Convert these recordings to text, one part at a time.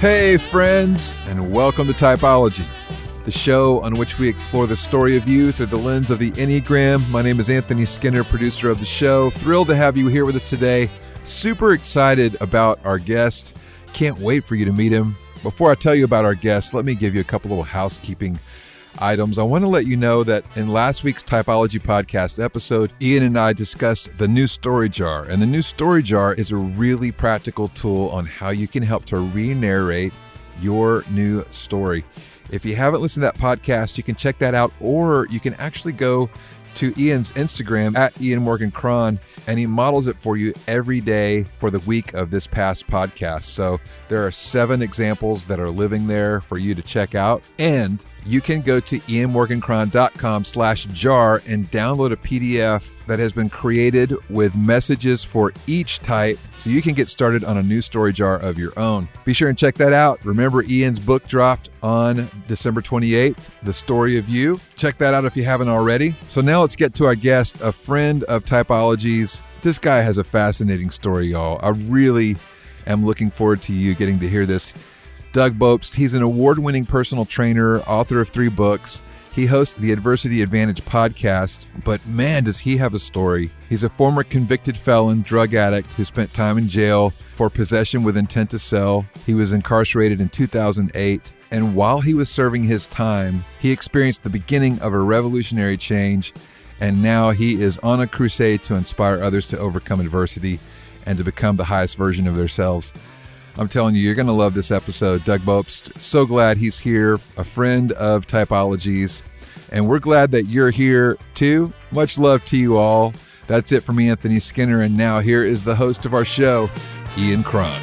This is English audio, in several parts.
Hey friends, and welcome to Typology, the show on which we explore the story of you through the lens of the Enneagram. My name is Anthony Skinner, producer of the show. Thrilled to have you here with us today. Super excited about our guest. Can't wait for you to meet him. Before I tell you about our guest, let me give you a couple little housekeeping items. I want to let you know that in last week's Typology podcast episode, Ian and I discussed the new story jar. And the new story jar is a really practical tool on how you can help to re-narrate your new story. If you haven't listened to that podcast, you can check that out, or you can actually go to Ian's Instagram at Ian Morgan Cron, and he models it for you every day for the week of this past podcast. So there are 7 examples that are living there for you to check out. And you can go to ianmorgancron.com/jar and download a PDF that has been created with messages for each type, so you can get started on a new story jar of your own. Be sure and check that out. Remember, Ian's book dropped on December 28th, The Story of You. Check that out if you haven't already. So now let's get to our guest, a friend of Typology's. This guy has a fascinating story, y'all. I really am looking forward to you getting to hear this. Doug Bopst, he's an award-winning personal trainer, author of 3 books. He hosts the Adversity Advantage podcast, but man, does he have a story. He's a former convicted felon, drug addict who spent time in jail for possession with intent to sell. He was incarcerated in 2008, and while he was serving his time, he experienced the beginning of a revolutionary change, and now he is on a crusade to inspire others to overcome adversity and to become the highest version of themselves. I'm telling you, you're going to love this episode. Doug Bopst, so glad he's here, a friend of Typology's, and we're glad that you're here too. Much love to you all. That's it for me, Anthony Skinner, and now here is the host of our show, Ian Cron.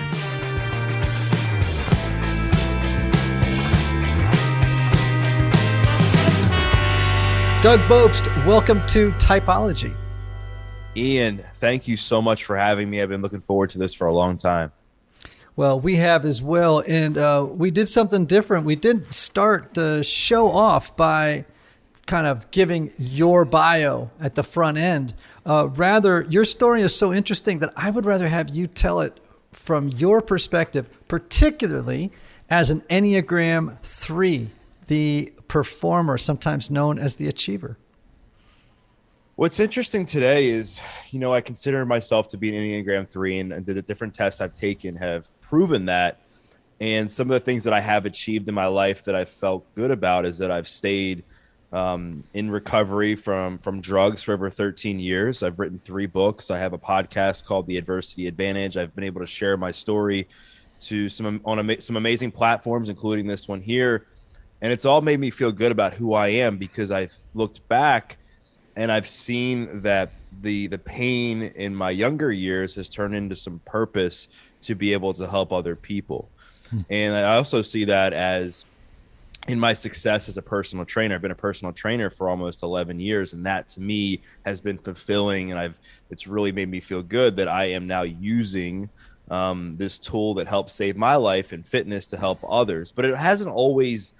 Doug Bopst, welcome to Typology. Ian, thank you so much for having me. I've been looking forward to this for a long time. Well, we have as well, and we did something different. We didn't start the show off by kind of giving your bio at the front end. Rather, your story is so interesting that I would rather have you tell it from your perspective, particularly as an Enneagram 3, the performer, sometimes known as the achiever. What's interesting today is, I consider myself to be an Enneagram 3, and the different tests I've taken have proven that. And some of the things that I have achieved in my life that I felt good about is that I've stayed in recovery from drugs for over 13 years. I've written 3 books. I have a podcast called The Adversity Advantage. I've been able to share my story to some amazing platforms, including this one here. And it's all made me feel good about who I am, because I've looked back and I've seen that the pain in my younger years has turned into some purpose to be able to help other people. And I also see that as in my success as a personal trainer. I've been a personal trainer for almost 11 years, and that to me has been fulfilling. And it's really made me feel good that I am now using this tool that helps save my life in fitness to help others. But it hasn't always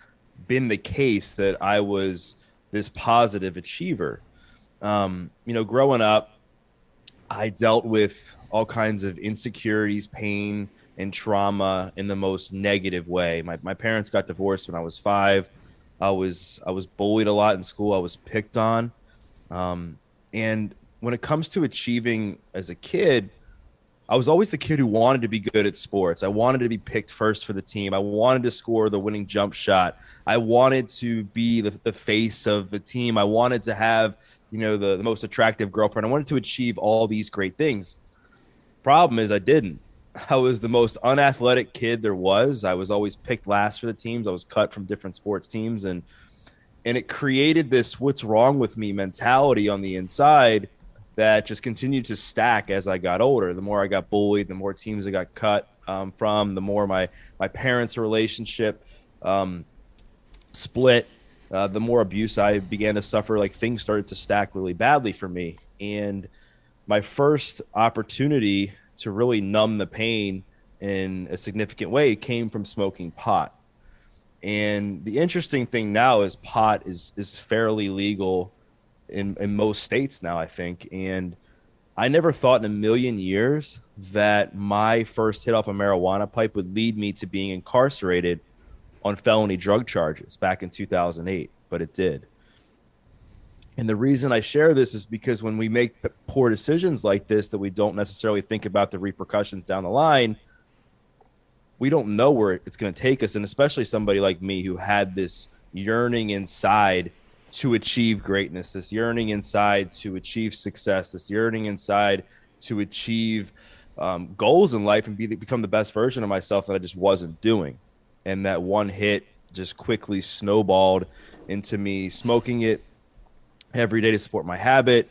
been the case that I was this positive achiever. Growing up, I dealt with all kinds of insecurities, pain, and trauma in the most negative way. My parents got divorced when I was 5. I was bullied a lot in school. I was picked on. And when it comes to achieving as a kid, I was always the kid who wanted to be good at sports. I wanted to be picked first for the team. I wanted to score the winning jump shot. I wanted to be the face of the team. I wanted to have, the most attractive girlfriend. I wanted to achieve all these great things. Problem is I didn't. I was the most unathletic kid there was. I was always picked last for the teams. I was cut from different sports teams. And it created this what's wrong with me mentality on the inside that just continued to stack as I got older. The more I got bullied, the more teams I got cut from, the more my parents' relationship split, the more abuse I began to suffer. Like, things started to stack really badly for me. And my first opportunity to really numb the pain in a significant way came from smoking pot. And the interesting thing now is pot is fairly legal in most states now, I think. And I never thought in a million years that my first hit off a marijuana pipe would lead me to being incarcerated on felony drug charges back in 2008, but it did. And the reason I share this is because when we make poor decisions like this, that we don't necessarily think about the repercussions down the line, we don't know where it's going to take us. And especially somebody like me who had this yearning inside to achieve greatness, this yearning inside to achieve success, this yearning inside to achieve goals in life and become the best version of myself that I just wasn't doing. And that one hit just quickly snowballed into me smoking it every day to support my habit.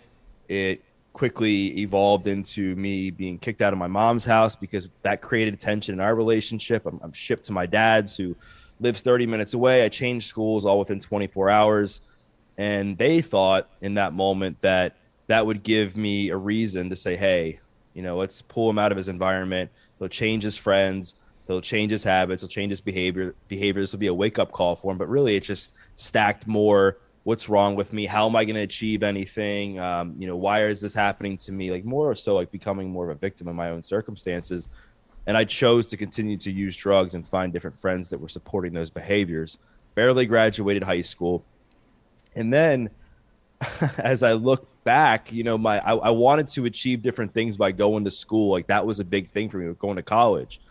It quickly evolved into me being kicked out of my mom's house because that created tension in our relationship. I'm shipped to my dad's, who lives 30 minutes away. I changed schools all within 24 hours. And they thought in that moment that that would give me a reason to say, hey, let's pull him out of his environment. He'll change his friends. He'll change his habits. He'll change his behavior. This will be a wake-up call for him. But really, it just stacked more. What's wrong with me? How am I going to achieve anything? Why is this happening to me? Like more so like becoming more of a victim of my own circumstances. And I chose to continue to use drugs and find different friends that were supporting those behaviors. Barely graduated high school. And then as I look back, I wanted to achieve different things by going to school. Like that was a big thing for me, going to college.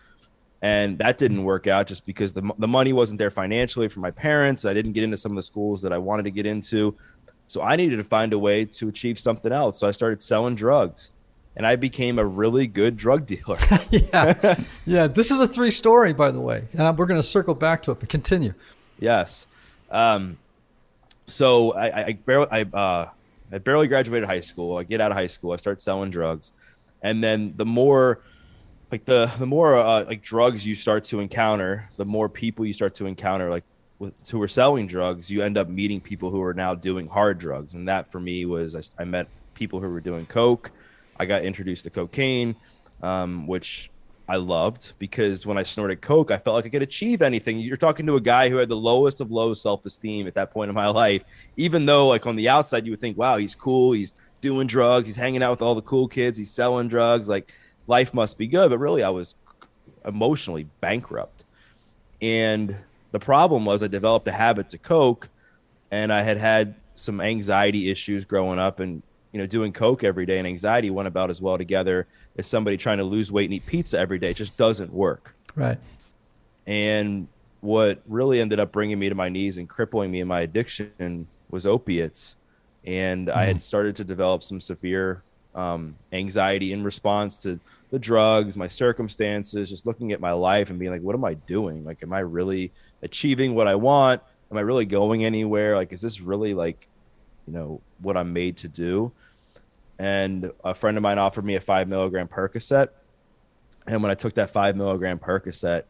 And that didn't work out just because the money wasn't there financially for my parents. I didn't get into some of the schools that I wanted to get into. So I needed to find a way to achieve something else. So I started selling drugs, and I became a really good drug dealer. Yeah. This is a 3-story, by the way. We're going to circle back to it, but continue. Yes. So I barely graduated high school. I get out of high school. I start selling drugs. And then the more drugs you start to encounter, the more people you start to encounter, who are selling drugs, you end up meeting people who are now doing hard drugs. And that for me was, I met people who were doing coke. I got introduced to cocaine, which I loved, because when I snorted coke, I felt like I could achieve anything. You're talking to a guy who had the lowest of low self-esteem at that point in my life, even though on the outside you would think, wow, he's cool. He's doing drugs. He's hanging out with all the cool kids. He's selling drugs. Life must be good. But really, I was emotionally bankrupt. And the problem was I developed a habit to coke, and I had some anxiety issues growing up, and doing coke every day and anxiety went about as well together as somebody trying to lose weight and eat pizza every day. It just doesn't work. Right. And what really ended up bringing me to my knees and crippling me in my addiction was opiates. And I had started to develop some severe anxiety in response to the drugs, my circumstances, just looking at my life and being like, what am I doing? Am I really achieving what I want? Am I really going anywhere? Is this really what I'm made to do? And a friend of mine offered me a 5 milligram Percocet. And when I took that 5 milligram Percocet,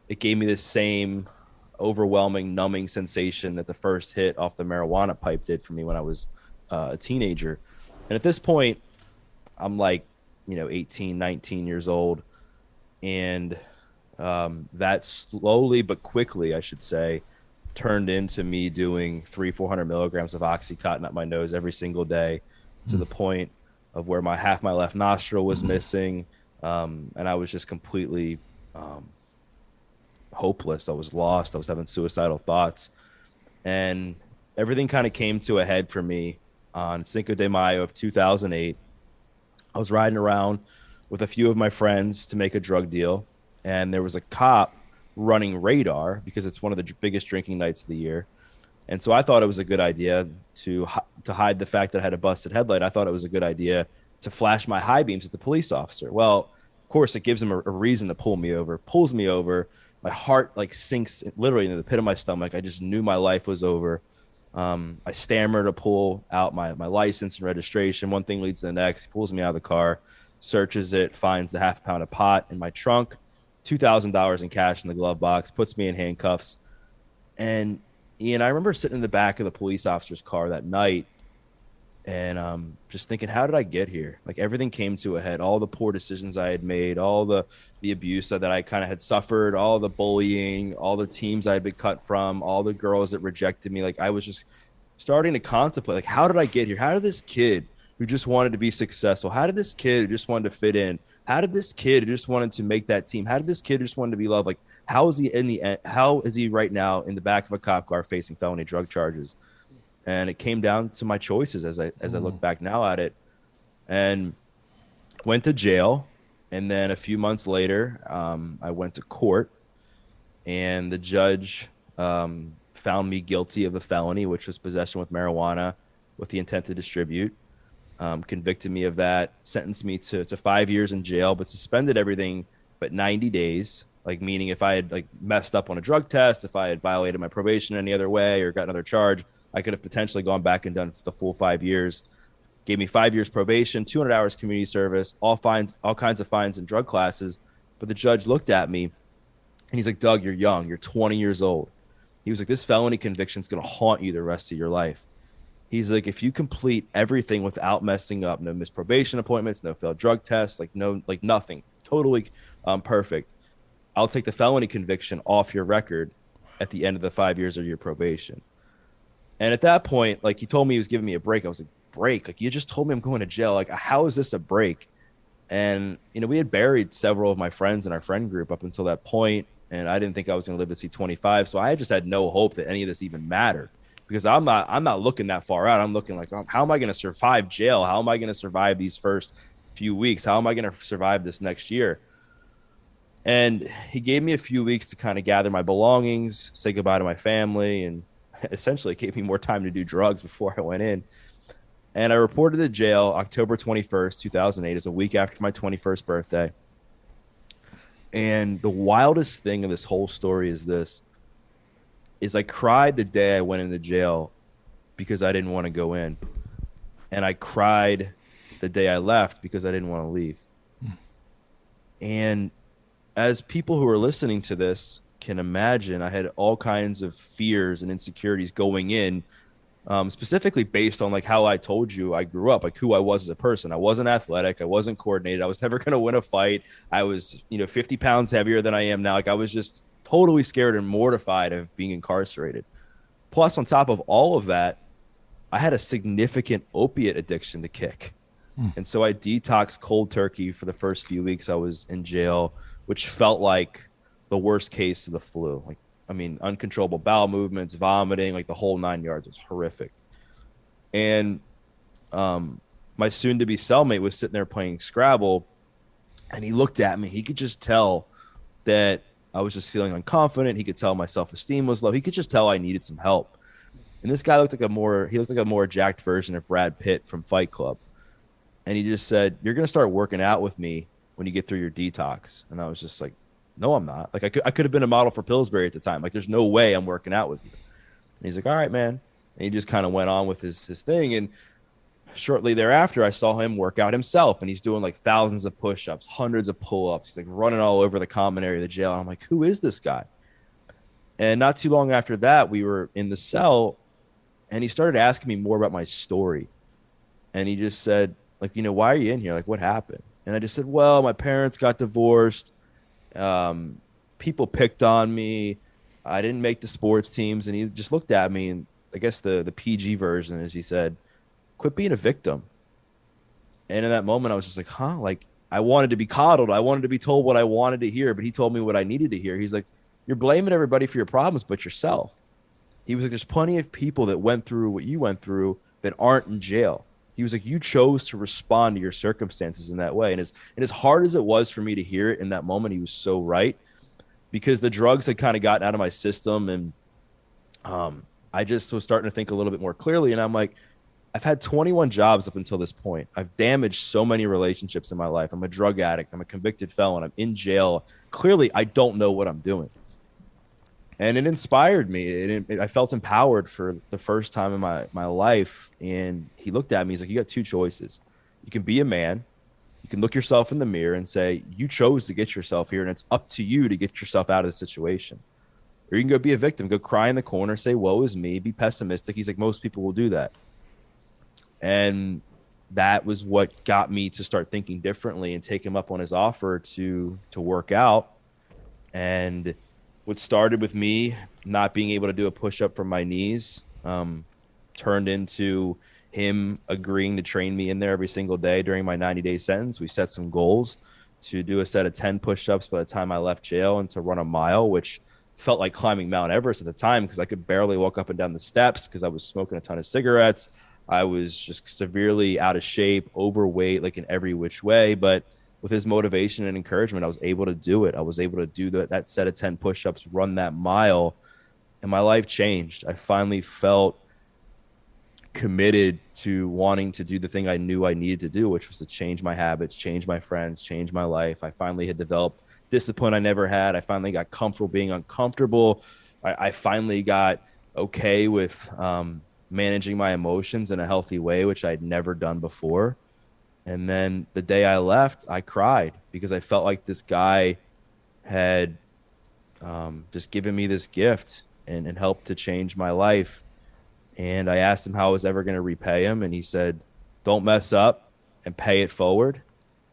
it gave me this same overwhelming, numbing sensation that the first hit off the marijuana pipe did for me when I was a teenager. And at this point, I'm 18, 19 years old. And that slowly but quickly, I should say, turned into me doing 300-400 milligrams of Oxycontin up my nose every single day, to the point of where half my left nostril was missing. And I was just completely hopeless. I was lost. I was having suicidal thoughts. And everything kind of came to a head for me on Cinco de Mayo of 2008. I was riding around with a few of my friends to make a drug deal, and there was a cop running radar because it's one of the biggest drinking nights of the year. And so I thought it was a good idea to hide the fact that I had a busted headlight. I thought it was a good idea to flash my high beams at the police officer. Well, of course, it gives him a reason to pull me over. Pulls me over. My heart sinks literally into the pit of my stomach. I just knew my life was over. I stammer to pull out my license and registration. One thing leads to the next. He pulls me out of the car, searches it, finds the half pound of pot in my trunk, $2,000 in cash in the glove box, puts me in handcuffs. And Ian, I remember sitting in the back of the police officer's car that night and just thinking, how did I get here? Everything came to a head. All the poor decisions I had made, all the abuse that I kind of had suffered, all the bullying, all the teams I had been cut from, all the girls that rejected me. I was just starting to contemplate, how did I get here? How did this kid who just wanted to be successful? How did this kid who just wanted to fit in? How did this kid who just wanted to make that team? How did this kid who just wanted to be loved? Like, how is he in the end? How is he right now in the back of a cop car facing felony drug charges? And it came down to my choices as I look back now at it, and went to jail. And then a few months later, I went to court, and the judge found me guilty of a felony, which was possession with marijuana with the intent to distribute. Convicted me of that, sentenced me to 5 years in jail, but suspended everything but 90 days. Like, meaning if I had like messed up on a drug test, if I had violated my probation any other way or got another charge, I could have potentially gone back and done the full 5 years. Gave me 5 years probation, 200 hours community service, all kinds of fines and drug classes. But the judge looked at me and he's like, Doug, you're young. You're 20 years old. He was like, this felony conviction is going to haunt you the rest of your life. He's like, if you complete everything without messing up, no missed probation appointments, no failed drug tests, like nothing, totally perfect, I'll take the felony conviction off your record at the end of the 5 years of your probation. And at that point, like, he told me he was giving me a break. I was like, break? Like, you just told me I'm going to jail. Like, how is this a break? And, we had buried several of my friends in our friend group up until that point, and I didn't think I was going to live to see 25. So I just had no hope that any of this even mattered, because I'm not looking that far out. I'm looking like, how am I going to survive jail? How am I going to survive these first few weeks? How am I going to survive this next year? And he gave me a few weeks to kind of gather my belongings, say goodbye to my family, and essentially gave me more time to do drugs before I went in. And I reported to jail October 21st, 2008, as a week after my 21st birthday. And the wildest thing of this whole story is I cried the day I went into jail because I didn't want to go in. And I cried the day I left because I didn't want to leave. And as people who are listening to this can imagine, I had all kinds of fears and insecurities going in, specifically based on like how I told you I grew up, like who I was as a person. I wasn't athletic. I wasn't coordinated. I was never going to win a fight. I was, 50 pounds heavier than I am now. Like, I was just totally scared and mortified of being incarcerated. Plus, on top of all of that, I had a significant opiate addiction to kick. And so I detoxed cold turkey for the first few weeks I was in jail, which felt like the worst case of the flu. Like, uncontrollable bowel movements, vomiting, like the whole 9 yards. It was horrific. And my soon-to-be cellmate was sitting there playing Scrabble, and he looked at me. He could just tell that I was just feeling unconfident. He could tell my self-esteem was low. He could just tell I needed some help. And this guy looked like a more jacked version of Brad Pitt from Fight Club. And he just said, "You're going to start working out with me when you get through your detox." And I was just like, "No, I'm not." Like, I could have been a model for Pillsbury at the time. Like, there's no way I'm working out with you. And he's like, "All right, man." And he just kind of went on with his thing. And shortly thereafter, I saw him work out himself. And he's doing like thousands of push-ups, hundreds of pull-ups. He's like running all over the common area of the jail. And I'm like, who is this guy? And not too long after that, we were in the cell, and he started asking me more about my story. And he just said, like, "Why are you in here? Like, what happened?" And I just said, "Well, my parents got divorced. People picked on me. I didn't make the sports teams." And he just looked at me, and I guess the PG version is, he said, "Quit being a victim." And in that moment, I was just like, huh? Like, I wanted to be coddled. I wanted to be told what I wanted to hear, but he told me what I needed to hear. He's like, "You're blaming everybody for your problems but yourself." He was like, "There's plenty of people that went through what you went through that aren't in jail." He was like, "You chose to respond to your circumstances in that way." And as hard as it was for me to hear it in that moment, he was so right, because the drugs had kind of gotten out of my system. And I just was starting to think a little bit more clearly. And I'm like, I've had 21 jobs up until this point. I've damaged so many relationships in my life. I'm a drug addict. I'm a convicted felon. I'm in jail. Clearly, I don't know what I'm doing. And it inspired me. I felt empowered for the first time in my life. And he looked at me. He's like, "You got two choices. You can be a man. You can look yourself in the mirror and say, you chose to get yourself here, and it's up to you to get yourself out of the situation. Or you can go be a victim, go cry in the corner, say, woe is me, be pessimistic." He's like, "Most people will do that." And that was what got me to start thinking differently and take him up on his offer to work out. And what started with me not being able to do a push-up from my knees turned into him agreeing to train me in there every single day during my 90-day sentence. We set some goals to do a set of 10 push-ups by the time I left jail and to run a mile, which felt like climbing Mount Everest at the time because I could barely walk up and down the steps because I was smoking a ton of cigarettes. I was just severely out of shape, overweight, like in every which way. But with his motivation and encouragement, I was able to do it. I was able to do that set of 10 push-ups, run that mile, and my life changed. I finally felt committed to wanting to do the thing I knew I needed to do, which was to change my habits, change my friends, change my life. I finally had developed discipline I never had. I finally got comfortable being uncomfortable. I finally got okay with managing my emotions in a healthy way, which I'd never done before. And then the day I left, I cried because I felt like this guy had just given me this gift and helped to change my life. And I asked him how I was ever going to repay him. And he said, don't mess up and pay it forward.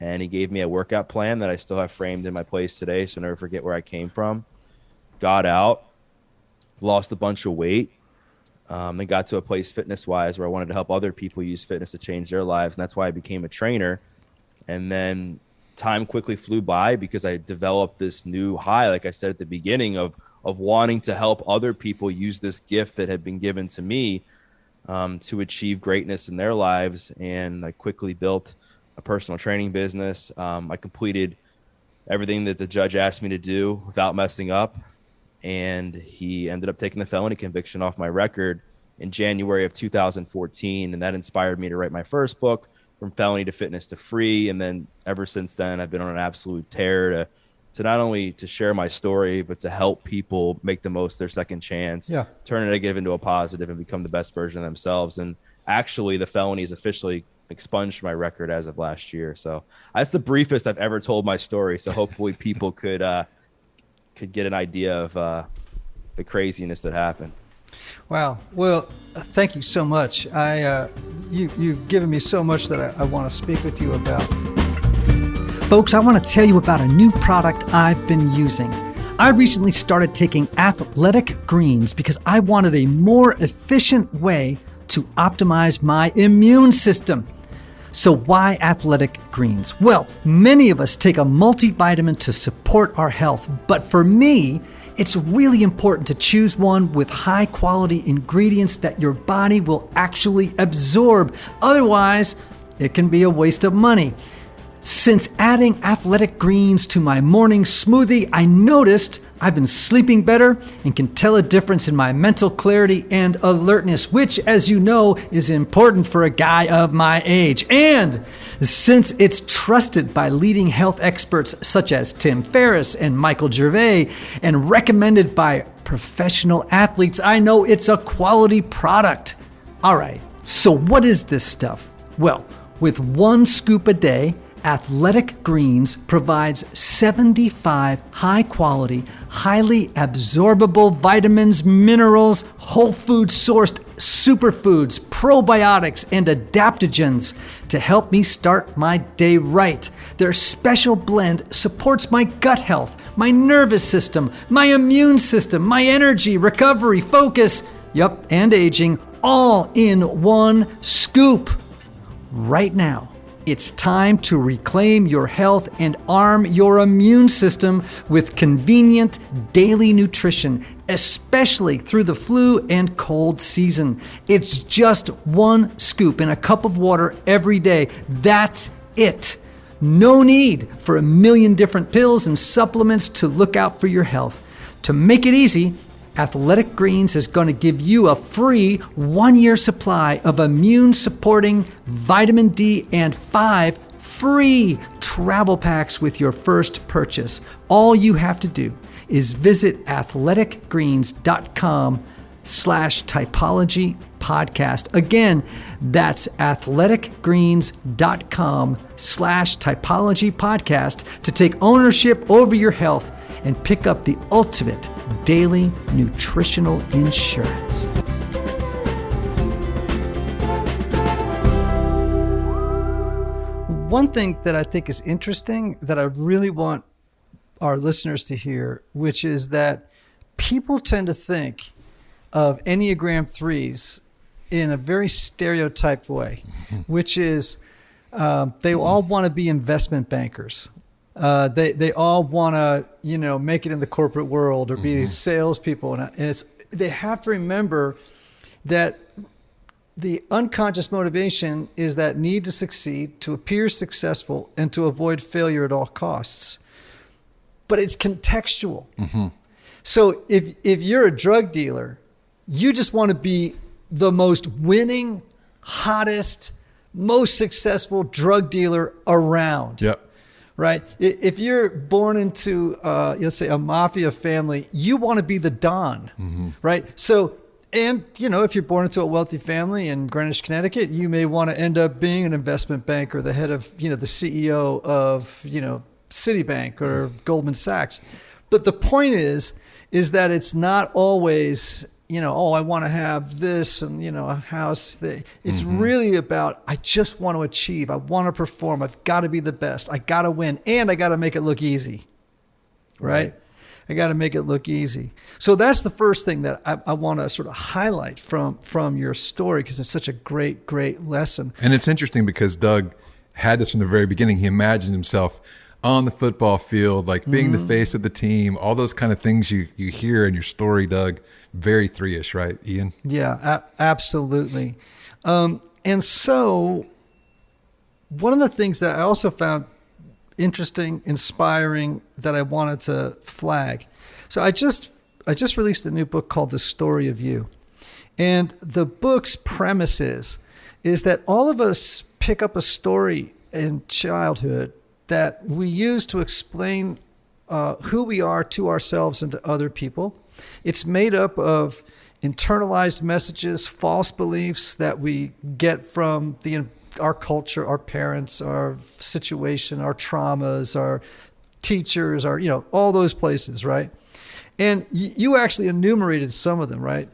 And he gave me a workout plan that I still have framed in my place today, so I'll never forget where I came from. Got out, lost a bunch of weight, then got to a place fitness-wise where I wanted to help other people use fitness to change their lives, and that's why I became a trainer. And then time quickly flew by because I developed this new high, like I said at the beginning, of wanting to help other people use this gift that had been given to me to achieve greatness in their lives. And I quickly built a personal training business. I completed everything that the judge asked me to do without messing up. And he ended up taking the felony conviction off my record in January of 2014. And that inspired me to write my first book, From Felony to Fitness to Free. And then ever since then, I've been on an absolute tear to not only to share my story, but to help people make the most of their second chance, turn a negative into a positive and become the best version of themselves. And actually the felony is officially expunged my record as of last year. So that's the briefest I've ever told my story. So hopefully people could get an idea of the craziness that happened. Wow. Well, thank you so much. You've given me so much that I want to speak with you about. Folks, I want to tell you about a new product I've been using. I recently started taking Athletic Greens because I wanted a more efficient way to optimize my immune system. So why Athletic Greens? Well, many of us take a multivitamin to support our health, but for me, it's really important to choose one with high quality ingredients that your body will actually absorb. Otherwise, it can be a waste of money. Since adding Athletic Greens to my morning smoothie, I noticed I've been sleeping better and can tell a difference in my mental clarity and alertness, which, as you know, is important for a guy of my age. And since it's trusted by leading health experts such as Tim Ferriss and Michael Gervais and recommended by professional athletes, I know it's a quality product. All right, so what is this stuff? Well, with 1 scoop a day, Athletic Greens provides 75 high-quality, highly absorbable vitamins, minerals, whole food sourced superfoods, probiotics, and adaptogens to help me start my day right. Their special blend supports my gut health, my nervous system, my immune system, my energy, recovery, focus, and aging, all in 1 scoop. Right now, it's time to reclaim your health and arm your immune system with convenient daily nutrition, especially through the flu and cold season. It's just 1 scoop in a cup of water every day. That's it. No need for a million different pills and supplements to look out for your health. To make it easy, Athletic Greens is going to give you a free 1-year supply of immune-supporting vitamin D and 5 free travel packs with your first purchase. All you have to do is visit athleticgreens.com/typology podcast. Again, that's athleticgreens.com/typology podcast to take ownership over your health and pick up the ultimate daily nutritional insurance. One thing that I think is interesting that I really want our listeners to hear, which is that people tend to think of Enneagram 3s in a very stereotyped way, which is they all want to be investment bankers. They all want to, make it in the corporate world or be salespeople. And they have to remember that the unconscious motivation is that need to succeed, to appear successful, and to avoid failure at all costs. But it's contextual. So if you're a drug dealer, you just want to be the most winning, hottest, most successful drug dealer around. Yep. Right? If you're born into, let's say, a mafia family, you want to be the Don, right? So, and, if you're born into a wealthy family in Greenwich, Connecticut, you may want to end up being an investment banker, the head of, the CEO of, Citibank or Goldman Sachs. But the point is that it's not always, I want to have this and, a house. It's really about, I just want to achieve. I want to perform. I've got to be the best. I got to win. And I got to make it look easy. Right? I got to make it look easy. So that's the first thing that I want to sort of highlight from your story, because it's such a great, great lesson. And it's interesting because Doug had this from the very beginning. He imagined himself on the football field, like being the face of the team, all those kind of things you hear in your story, Doug. Very 3-ish, right, Ian? Yeah, absolutely. And so one of the things that I also found interesting, inspiring, that I wanted to flag. So I just released a new book called The Story of You. And the book's premise is that all of us pick up a story in childhood that we use to explain who we are to ourselves and to other people. It's made up of internalized messages, false beliefs that we get from our culture, our parents, our situation, our traumas, our teachers, all those places, right? And you actually enumerated some of them, right?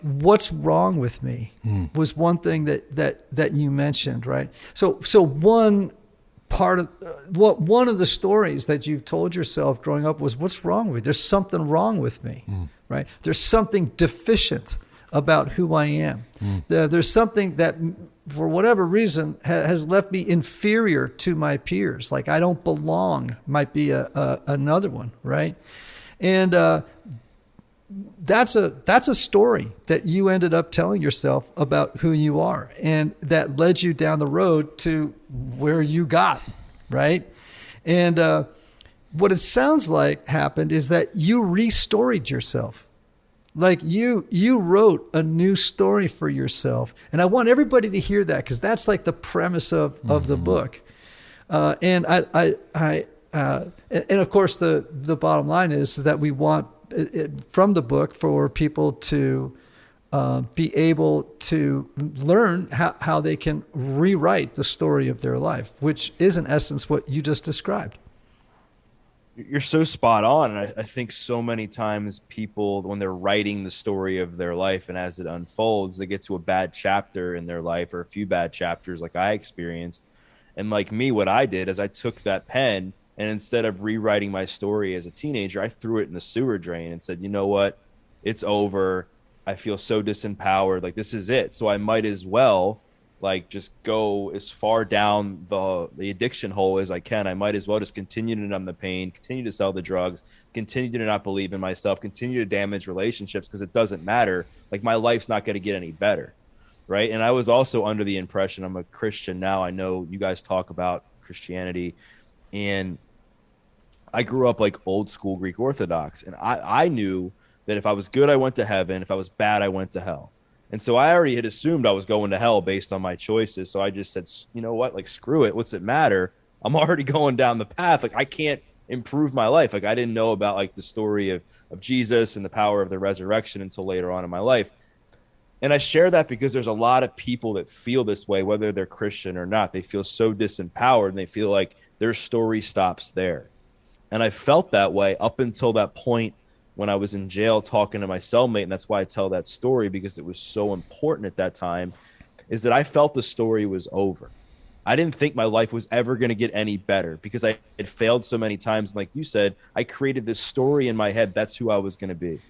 What's wrong with me was one thing that you mentioned, right? So one part of one of the stories that you've told yourself growing up was, what's wrong with me? There's something wrong with me, right? There's something deficient about who I am. There's something that, for whatever reason, has left me inferior to my peers. Like I don't belong might be another one, right? And that's a story that you ended up telling yourself about who you are, and that led you down the road to where you got, right? And what it sounds like happened is that you restoried yourself. Like you wrote a new story for yourself. And I want everybody to hear that, because that's like the premise of the book. And and of course the bottom line is that we want from the book for people to be able to learn how they can rewrite the story of their life, which is in essence what you just described. You're so spot on. And I think so many times people, when they're writing the story of their life and as it unfolds, they get to a bad chapter in their life, or a few bad chapters like I experienced. And like me, what I did is I took that pen, and instead of rewriting my story as a teenager, I threw it in the sewer drain and said, you know what? It's over. I feel so disempowered. Like, this is it. So I might as well just go as far down the addiction hole as I can. I might as well just continue to numb the pain, continue to sell the drugs, continue to not believe in myself, continue to damage relationships, because it doesn't matter. Like, my life's not going to get any better. Right. And I was also under the impression, I'm a Christian now. I know you guys talk about Christianity, and I grew up like old school Greek Orthodox. And I knew that if I was good, I went to heaven. If I was bad, I went to hell. And so I already had assumed I was going to hell based on my choices. So I just said, you know what, like, screw it. What's it matter? I'm already going down the path. Like, I can't improve my life. Like, I didn't know about like the story of Jesus and the power of the resurrection until later on in my life. And I share that because there's a lot of people that feel this way, whether they're Christian or not. They feel so disempowered, and they feel like their story stops there. And I felt that way up until that point when I was in jail talking to my cellmate. And that's why I tell that story, because it was so important at that time, is that I felt the story was over. I didn't think my life was ever going to get any better, because I had failed so many times. And like you said, I created this story in my head. That's who I was going to be.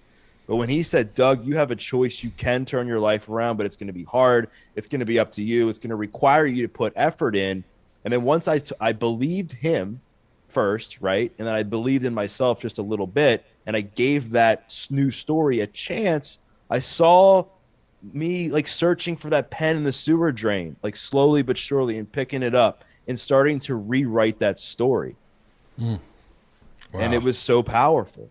But when he said, Doug, you have a choice. You can turn your life around, but it's going to be hard. It's going to be up to you. It's going to require you to put effort in. And then once I believed him first, right? And then I believed in myself just a little bit, and I gave that new story a chance, I saw me like searching for that pen in the sewer drain, like slowly but surely, and picking it up and starting to rewrite that story. Wow. And it was so powerful.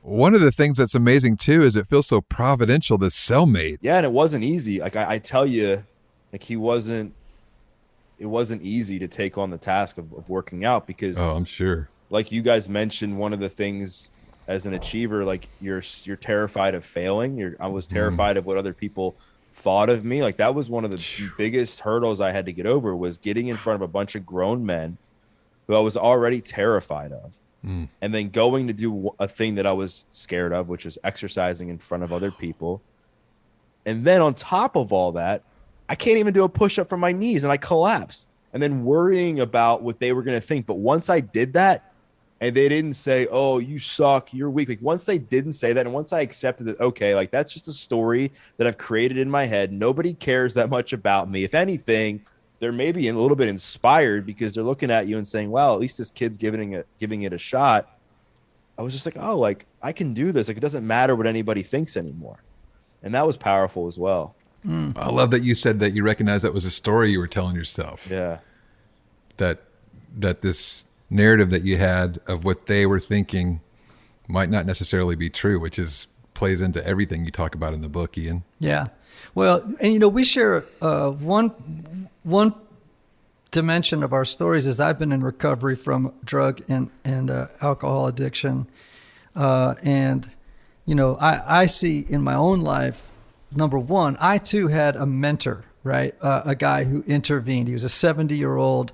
One of the things that's amazing too is it feels so providential, this cellmate. Yeah, and it wasn't easy. Like I tell you, like it wasn't easy to take on the task of working out, because I'm sure, like you guys mentioned, one of the things as an achiever, like you're terrified of failing. I was terrified of what other people thought of me. Like that was one of the biggest hurdles I had to get over, was getting in front of a bunch of grown men who I was already terrified of. And then going to do a thing that I was scared of, which was exercising in front of other people. And then on top of all that, I can't even do a push-up from my knees, and I collapsed. And then worrying about what they were going to think. But once I did that, and they didn't say, oh, you suck, you're weak. Like once they didn't say that, and once I accepted that, okay, like that's just a story that I've created in my head. Nobody cares that much about me. If anything, they're maybe a little bit inspired because they're looking at you and saying, wow, at least this kid's giving it a shot. I was just like, oh, like I can do this. Like it doesn't matter what anybody thinks anymore. And that was powerful as well. I love that you said that you recognized that was a story you were telling yourself. Yeah. That this narrative that you had of what they were thinking might not necessarily be true, which plays into everything you talk about in the book, Ian. Yeah. Well, and we share one dimension of our stories is I've been in recovery from drug and alcohol addiction. And, I see in my own life, number one, I too had a mentor, right? A guy who intervened. He was a 70-year-old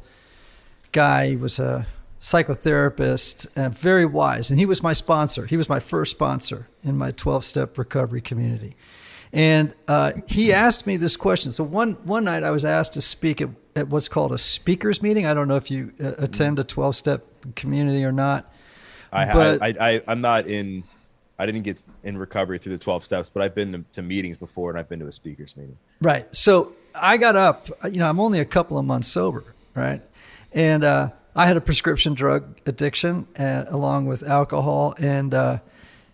guy. He was a psychotherapist and very wise. And he was my sponsor. He was my first sponsor in my 12-step recovery community. And he asked me this question. So one night I was asked to speak at what's called a speakers meeting. I don't know if you attend a 12-step community or not. I'm not in. I didn't get in recovery through the 12 steps, but I've been to meetings before, and I've been to a speakers meeting. Right. So I got up. I'm only a couple of months sober, right? And I had a prescription drug addiction along with alcohol, and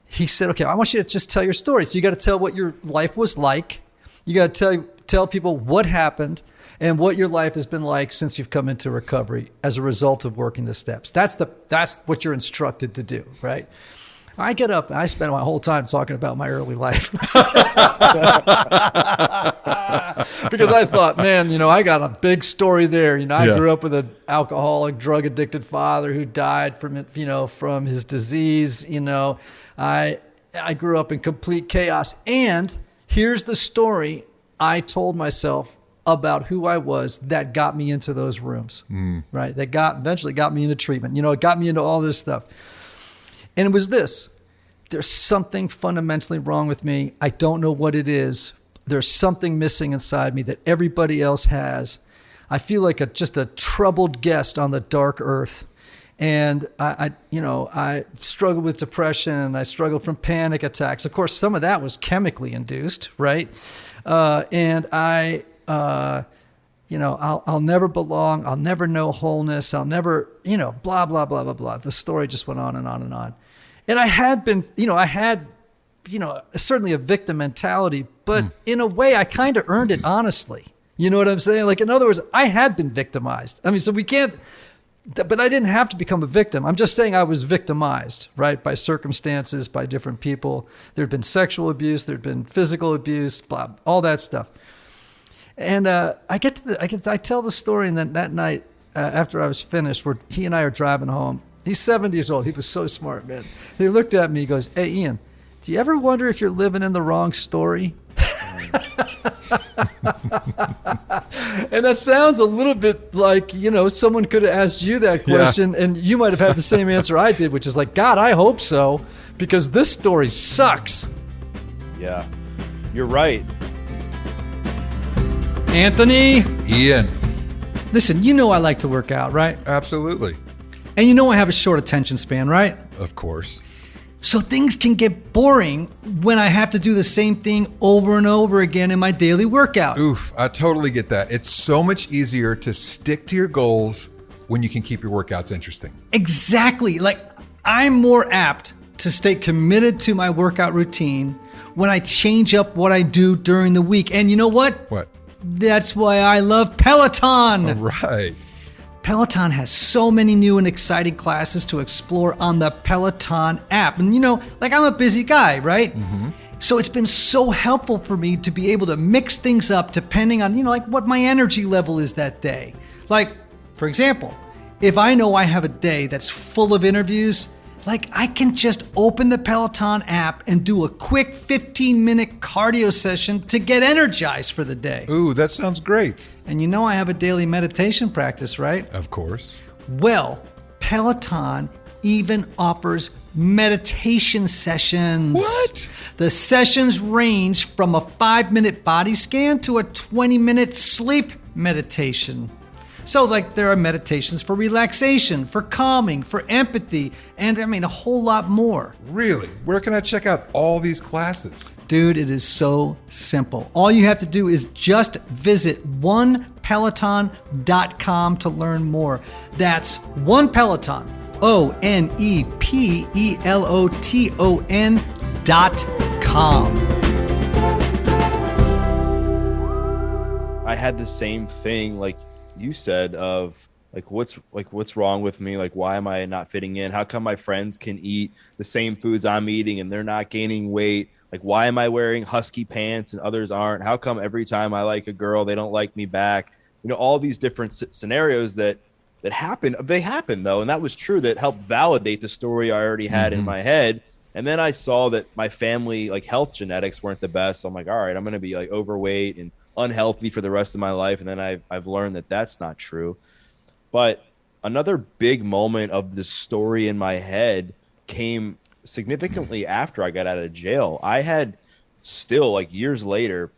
he said, okay, I want you to just tell your story. So you got to tell what your life was like. You got to tell people what happened and what your life has been like since you've come into recovery as a result of working the steps. That's what you're instructed to do, right? I get up and I spend my whole time talking about my early life. Because I thought, man, I got a big story there. I grew up with an alcoholic, drug addicted father who died from his disease. I grew up in complete chaos. And here's the story I told myself about who I was that got me into those rooms, right? That eventually got me into treatment. It got me into all this stuff. And it was this: there's something fundamentally wrong with me. I don't know what it is. There's something missing inside me that everybody else has. I feel like just a troubled guest on the dark earth. And I struggled with depression. I struggled from panic attacks. Of course, some of that was chemically induced, right? And I'll never belong. I'll never know wholeness. I'll never, blah, blah, blah, blah, blah. The story just went on and on and on. And I had been, certainly a victim mentality, but in a way I kind of earned it honestly. You know what I'm saying? Like, in other words, I had been victimized. I mean, so we can't, but I didn't have to become a victim. I'm just saying I was victimized, right? By circumstances, by different people. There'd been sexual abuse. There'd been physical abuse, blah, all that stuff. And I tell the story, and then that night after I was finished, where he and I are driving home. He's 70 years old. He was so smart, man. He looked at me. He goes, "Hey, Ian, do you ever wonder if you're living in the wrong story?" And that sounds a little bit like, someone could have asked you that question, and you might have had the same answer I did, which is like, God, I hope so, because this story sucks. Yeah, you're right. Anthony. Ian. Listen, I like to work out, right? Absolutely. And I have a short attention span, right? Of course. So things can get boring when I have to do the same thing over and over again in my daily workout. Oof, I totally get that. It's so much easier to stick to your goals when you can keep your workouts interesting. Exactly. Like, I'm more apt to stay committed to my workout routine when I change up what I do during the week. And you know what? What? That's why I love Peloton. All right. Peloton has so many new and exciting classes to explore on the Peloton app. And I'm a busy guy, right? Mm-hmm. So it's been so helpful for me to be able to mix things up depending on, what my energy level is that day. Like, for example, if I know I have a day that's full of interviews, I can just open the Peloton app and do a quick 15-minute cardio session to get energized for the day. Ooh, that sounds great. And I have a daily meditation practice, right? Of course. Well, Peloton even offers meditation sessions. What? The sessions range from a 5-minute body scan to a 20-minute sleep meditation. So there are meditations for relaxation, for calming, for empathy, and a whole lot more. Really? Where can I check out all these classes? Dude, it is so simple. All you have to do is just visit onepeloton.com to learn more. That's OnePeloton, OnePeloton.com. I had the same thing, like you said, of what's wrong with me? Why am I not fitting in? How come my friends can eat the same foods I'm eating and they're not gaining weight? Why am I wearing husky pants and others aren't? How come every time I like a girl, they don't like me back? All these different scenarios that happen. They happen though. And that was true. That helped validate the story I already had in my head. And then I saw that my family, health genetics weren't the best. So I'm like, all right, I'm going to be overweight and unhealthy for the rest of my life. And then I've learned that that's not true. But another big moment of the story in my head came significantly after I got out of jail. I had still years later,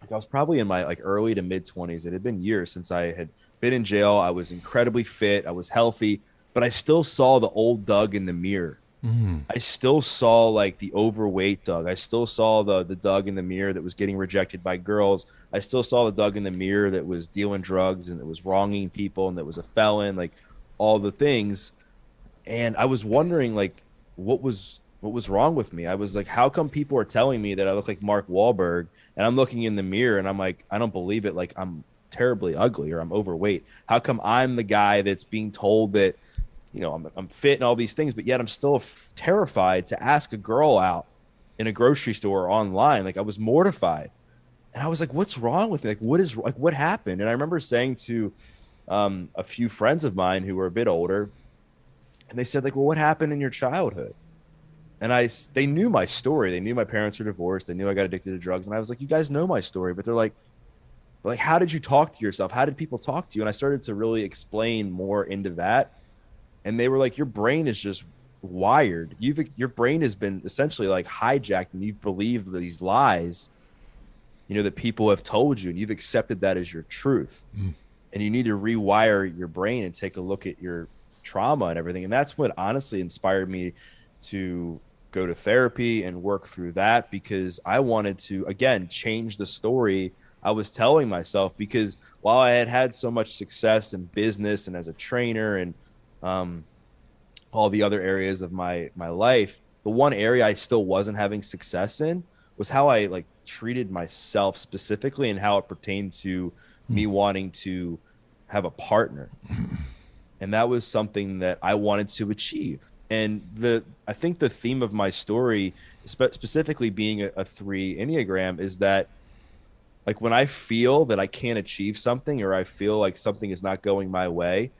I was probably in my early to mid 20s. It had been years since I had been in jail. I was incredibly fit. I was healthy, but I still saw the old Doug in the mirror. I still saw the overweight Doug. I still saw the Doug in the mirror that was getting rejected by girls. I still saw the Doug in the mirror that was dealing drugs and that was wronging people and that was a felon, all the things. And I was wondering what was wrong with me. I was how come people are telling me that I look like Mark Wahlberg, and I'm looking in the mirror and I'm I don't believe it. I'm terribly ugly or I'm overweight. How come I'm the guy that's being told that I'm fit and all these things, but yet I'm still terrified to ask a girl out in a grocery store or online. I was mortified, and I was what's wrong with me? What happened? And I remember saying to a few friends of mine who were a bit older, and they said well, what happened in your childhood? And they knew my story. They knew my parents were divorced. They knew I got addicted to drugs. And I was you guys know my story, but they're how did you talk to yourself? How did people talk to you? And I started to really explain more into that. And they were your brain is just wired. Your brain has been essentially hijacked, and you've believed these lies, that people have told you, and you've accepted that as your truth. And you need to rewire your brain and take a look at your trauma and everything. And that's what honestly inspired me to go to therapy and work through that, because I wanted to, again, change the story I was telling myself. Because while I had so much success in business and as a trainer and all the other areas of my life, the one area I still wasn't having success in was how I treated myself specifically, and how it pertained to me wanting to have a partner. And that was something that I wanted to achieve. And I think the theme of my story, specifically being a 3 Enneagram, is that when I feel that I can't achieve something, or I feel something is not going my way,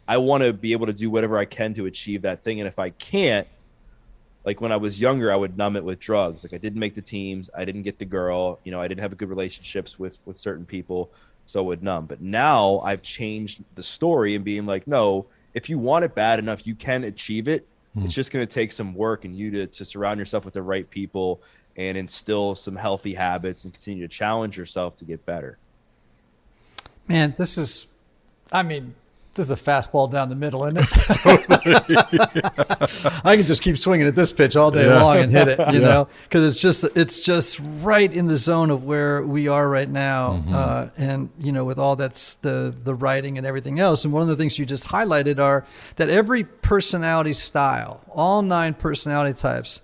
I want to be able to do whatever I can to achieve that thing. And if I can't, when I was younger, I would numb it with drugs. I didn't make the teams. I didn't get the girl. I didn't have good relationships with certain people, so I would numb. But now I've changed the story and being no, if you want it bad enough, you can achieve it. It's just going to take some work, and you to surround yourself with the right people and instill some healthy habits and continue to challenge yourself to get better. Man, this is a fastball down the middle, isn't it? I can just keep swinging at this pitch all day long and hit it, you know, because it's just right in the zone of where we are right now. And, you know, with all that's the writing and everything else. And one of the things you just highlighted are that every personality style, all 9 personality types,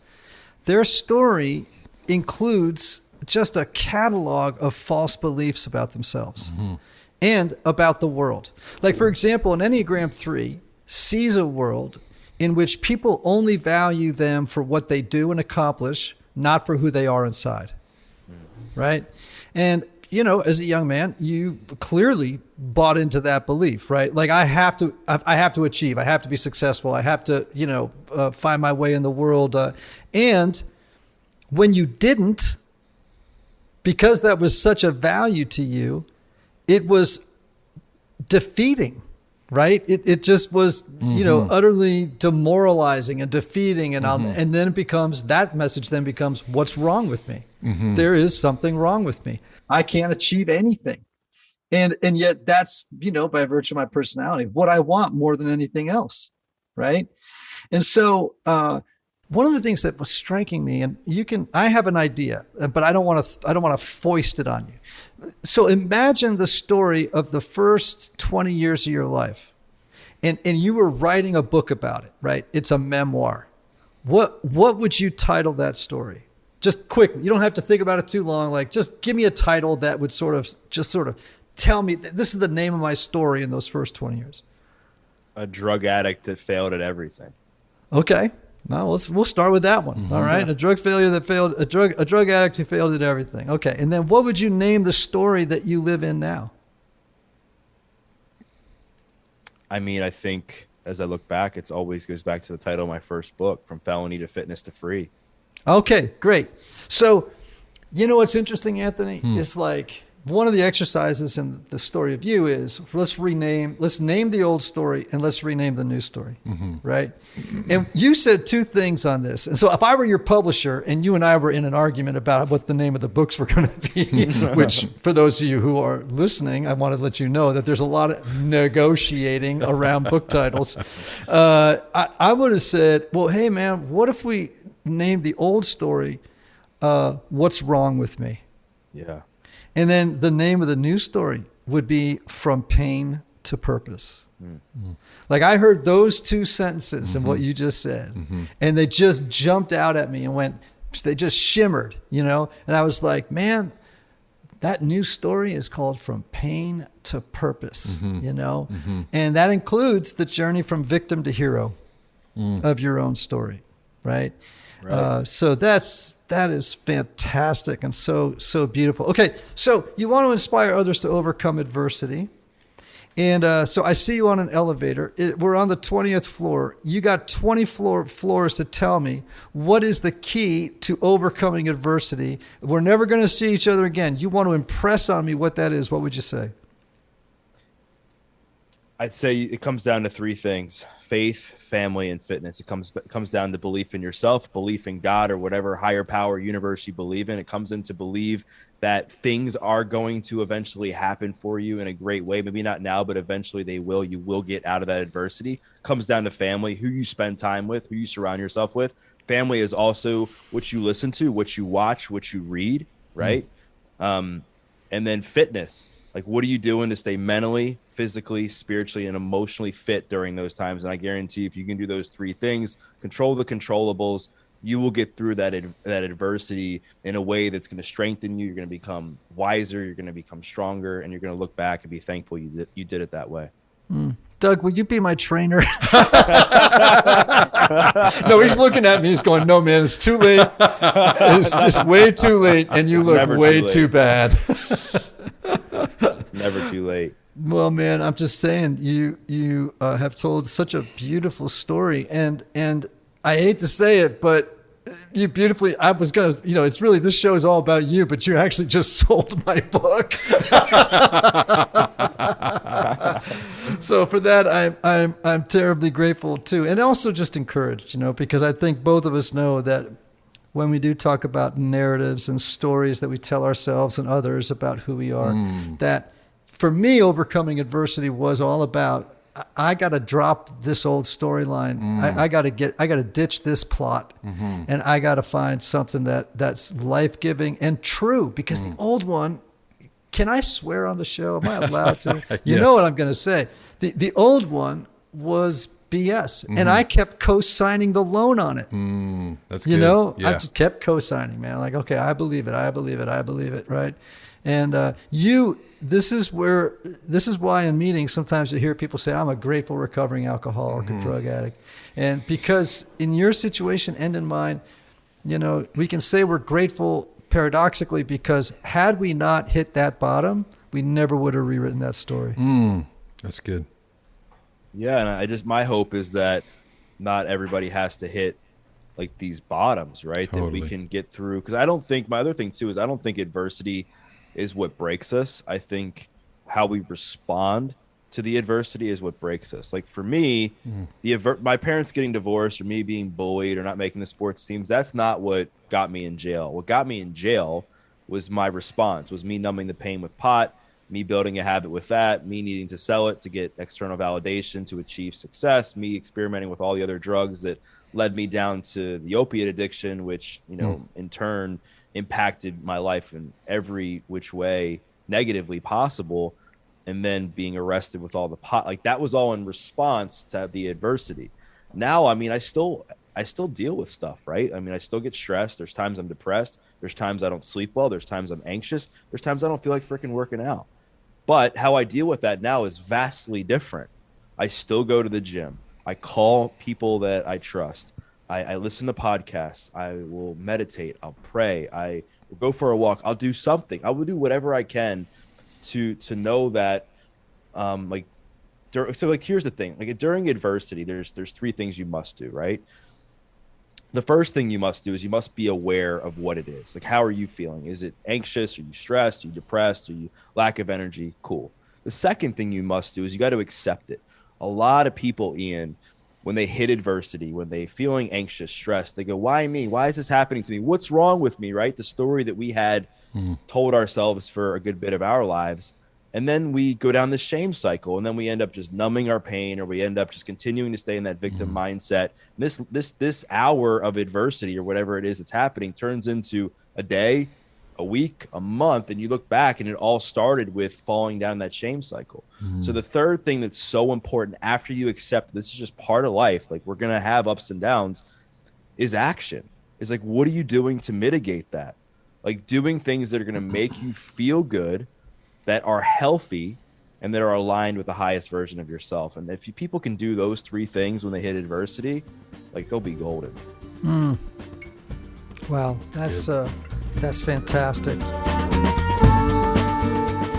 their story includes just a catalog of false beliefs about themselves. And about the world. Like, for example, an Enneagram 3 sees a world in which people only value them for what they do and accomplish, not for who they are inside. Right? And, you know, as a young man, you clearly bought into that belief, right? Like, I have to achieve, I have to be successful, I have to, you know, find my way in the world. And when you didn't, because that was such a value to you, it was defeating, right? It just was, you know, utterly demoralizing and defeating. And then that message then becomes, what's wrong with me? There is something wrong with me. I can't achieve anything. And yet that's, you know, by virtue of my personality, what I want more than anything else, right? And so one of the things that was striking me, and I have an idea, but I don't want to foist it on you. So imagine the story of the first 20 years of your life, and you were writing a book about it, right? It's a memoir. What would you title that story? Just quickly. You don't have to think about it too long. Like, just give me a title that would sort of tell me this is the name of my story in those first 20 years. A drug addict that failed at everything. Okay. Now we'll start with that one. All right. A drug addict who failed at everything. Okay. And then what would you name the story that you live in now? I mean, I think as I look back, it always goes back to the title of my first book, From Felony to Fitness to Free. Okay, great. So, you know what's interesting, Anthony? It's like, one of the exercises in the story of you is let's name the old story and let's rename the new story, right? And you said 2 things on this. And so if I were your publisher and you and I were in an argument about what the name of the books were going to be, which for those of you who are listening, I want to let you know that there's a lot of negotiating around book titles. I would have said, well, hey man, what if we named the old story, What's Wrong with Me? Yeah. And then the name of the new story would be From Pain to Purpose. Like, I heard those 2 sentences in what you just said, and they just jumped out at me and they just shimmered, you know? And I was like, man, that new story is called From Pain to Purpose, you know? And that includes the journey from victim to hero of your own story, right? So that is fantastic and so beautiful. Okay, so you want to inspire others to overcome adversity. And so I see you on an elevator. We're on the 20th floor. You got 20 floors to tell me what is the key to overcoming adversity. We're never going to see each other again. You want to impress on me what that is. What would you say? I'd say it comes down to 3 things: faith, family, and fitness. It comes down to belief in yourself, belief in God, or whatever higher power universe you believe in. It comes into believe that things are going to eventually happen for you in a great way. Maybe not now, but eventually they will. You will get out of that adversity. It comes down to family, who you spend time with, who you surround yourself with. Family is also what you listen to, what you watch, what you read, right? And then fitness. Like, what are you doing to stay mentally, physically, spiritually, and emotionally fit during those times? And I guarantee if you can do those 3 things, control the controllables, you will get through that adversity in a way that's going to strengthen you. You're going to become wiser. You're going to become stronger, and you're going to look back and be thankful you did it that way. Doug, would you be my trainer? No, he's looking at me. He's going, no, man, it's too late. It's way too late, and you look way too bad. Never too late. Well, man, I'm just saying you have told such a beautiful story, and I hate to say it, but you beautifully. I was gonna, it's really, this show is all about you, but you actually just sold my book. So for that, I'm terribly grateful too, and also just encouraged, because I think both of us know that when we do talk about narratives and stories that we tell ourselves and others about who we are, that for me, overcoming adversity was all about I got to drop this old storyline. I got to ditch this plot, and I got to find something that's life-giving and true, because the old one, can I swear on the show? Am I allowed to? You know what I'm going to say. The old one was BS, and I kept co-signing the loan on it. That's you good. know, Yeah. I just kept co-signing, man. Like, okay, I believe it, right? And this is why in meetings sometimes you hear people say, I'm a grateful recovering alcoholic or drug addict. And because in your situation and in mine, you know, we can say we're grateful paradoxically, because had we not hit that bottom, we never would have rewritten that story. That's good. Yeah, and my hope is that not everybody has to hit like these bottoms, right? Totally. That we can get through. Because I don't think, my other thing too is, I don't think adversity is what breaks us. I think how we respond to the adversity is what breaks us. Like for me, my parents getting divorced, or me being bullied, or not making the sports teams, that's not what got me in jail. What got me in jail was my response, was me numbing the pain with pot, me building a habit with that, me needing to sell it to get external validation to achieve success, me experimenting with all the other drugs that led me down to the opiate addiction, which, you know, in turn impacted my life in every which way negatively possible. And then being arrested with all the pot, like that was all in response to the adversity. Now, I mean, I still deal with stuff, right? I mean, I still get stressed. There's times I'm depressed. There's times I don't sleep well. There's times I'm anxious. There's times I don't feel like freaking working out. But how I deal with that now is vastly different. I still go to the gym. I call people that I trust. I listen to podcasts. I will meditate. I'll pray. I will go for a walk. I'll do something. I will do whatever I can to know that, here's the thing. Like during adversity, there's three things you must do, right? The first thing you must do is you must be aware of what it is. Like, how are you feeling? Is it anxious? Are you stressed? Are you depressed? Are you lack of energy? Cool. The second thing you must do is you got to accept it. A lot of people, Ian, when they hit adversity, when they feeling anxious, stressed, they go, why me? Why is this happening to me? What's wrong with me, right? The story that we had told ourselves for a good bit of our lives. And then we go down this shame cycle, and then we end up just numbing our pain, or we end up just continuing to stay in that victim mindset. And this hour of adversity, or whatever it is that's happening, turns into a day, a week, a month, and you look back and it all started with falling down that shame cycle. So the third thing that's so important after you accept this is just part of life, like we're going to have ups and downs, is action. Is like, what are you doing to mitigate that? Like doing things that are going to make you feel good, that are healthy, and that are aligned with the highest version of yourself. And if people can do those three things when they hit adversity, like they'll be golden. Wow, that's fantastic.